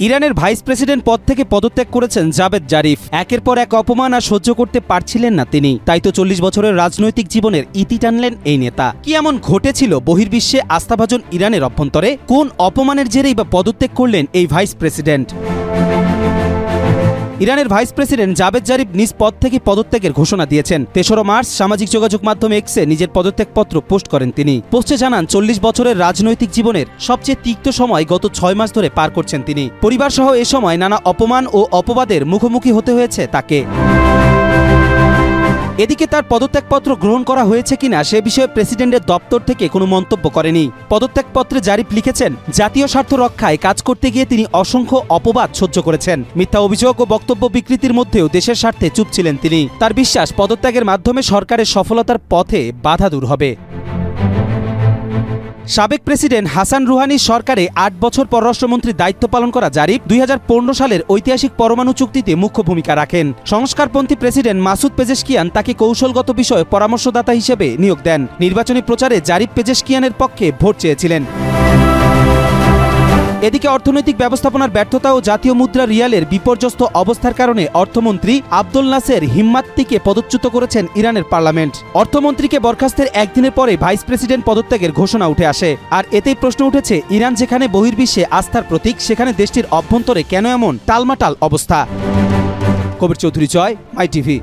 ইরানের vice president পদ থেকে পদত্যাগ করেছেন জাভেদ জারিফ। একের পর এক অপমান আর সহ্য করতে পারছিলেন না তিনি, তাই তো 40 বছরের রাজনৈতিক জীবনের ইতি টানলেন এই নেতা। কি এমন ঘটেছিল বহির্বিশ্বে আস্থাভাজন ইরানের অভ্যন্তরে? কোন অপমানের জেরেই বা পদত্যাগ করলেন এই ভাইস প্রেসিডেন্ট? ইরানের ভাইস প্রেসিডেন্ট জাভেদ জারিফ নিজ পদ থেকে পদত্যাগের ঘোষণা দিয়েছেন। ৩রা মার্চ সামাজিক যোগাযোগ মাধ্যম এক্সে নিজের পদত্যাগপত্র পোস্ট করেন তিনি। পোস্টে জানান 40 বছরের রাজনৈতিক জীবনের সবচেয়ে তিক্ত সময় গত 6 মাস ধরে পার করছেন তিনি। পরিবার সহ এ সময় নানা অপমান ও অপবাদের মুখোমুখি হতে হয়েছে তাকে। এদিকে তার পদত্যাগপত্র গ্রহণ করা হয়েছে কিনা সে বিষয়ে প্রেসিডেন্টের দপ্তর থেকে কোনো মন্তব্য করেনি। পদত্যাগপত্রে জারিফ লিখেছেন, জাতীয় স্বার্থ রক্ষায় কাজ করতে গিয়ে তিনি অসংখ্য অপবাদ সহ্য করেছেন। মিথ্যা অভিযোগ ও বক্তব্য বিকৃতির মধ্যেও দেশের স্বার্থে চুপ ছিলেন তিনি। তার বিশ্বাস, পদত্যাগের মাধ্যমে সরকারের সফলতার পথে বাধা দূর হবে। সাবেক প্রেসিডেন্ট হাসান রুহানির সরকারে 8 বছর পররাষ্ট্রমন্ত্রীর দায়িত্ব পালন করা জারিফ 2015 সালের ঐতিহাসিক পরমাণু চুক্তিতে মুখ্য ভূমিকা রাখেন। সংস্কারপন্থী প্রেসিডেন্ট মাসুদ পেজেশকিয়ান তাকে কৌশলগত বিষয়ে পরামর্শদাতা হিসেবে নিয়োগ দেন। নির্বাচনী প্রচারে জারিফ পেজেশকিয়ানের পক্ষে ভোট চেয়েছিলেন। এদিকে অর্থনৈতিক ব্যবস্থাপনার ব্যর্থতা ও জাতীয় মুদ্রা রিয়ালের বিপর্যস্ত অবস্থার কারণে অর্থমন্ত্রী আব্দুল নাসের হিম্মাত্তিকে পদচ্যুত করেছেন ইরানের পার্লামেন্ট। অর্থমন্ত্রীকে বরখাস্তের একদিনের পরে ভাইস প্রেসিডেন্ট পদত্যাগের ঘোষণা উঠে আসে। আর এতেই প্রশ্ন উঠেছে, ইরান যেখানে বহির্বিশ্বে আস্থার প্রতীক, সেখানে দেশটির অভ্যন্তরে কেন এমন টালমাটাল অবস্থা? কবির চৌধুরী, জয়, মাই টিভি।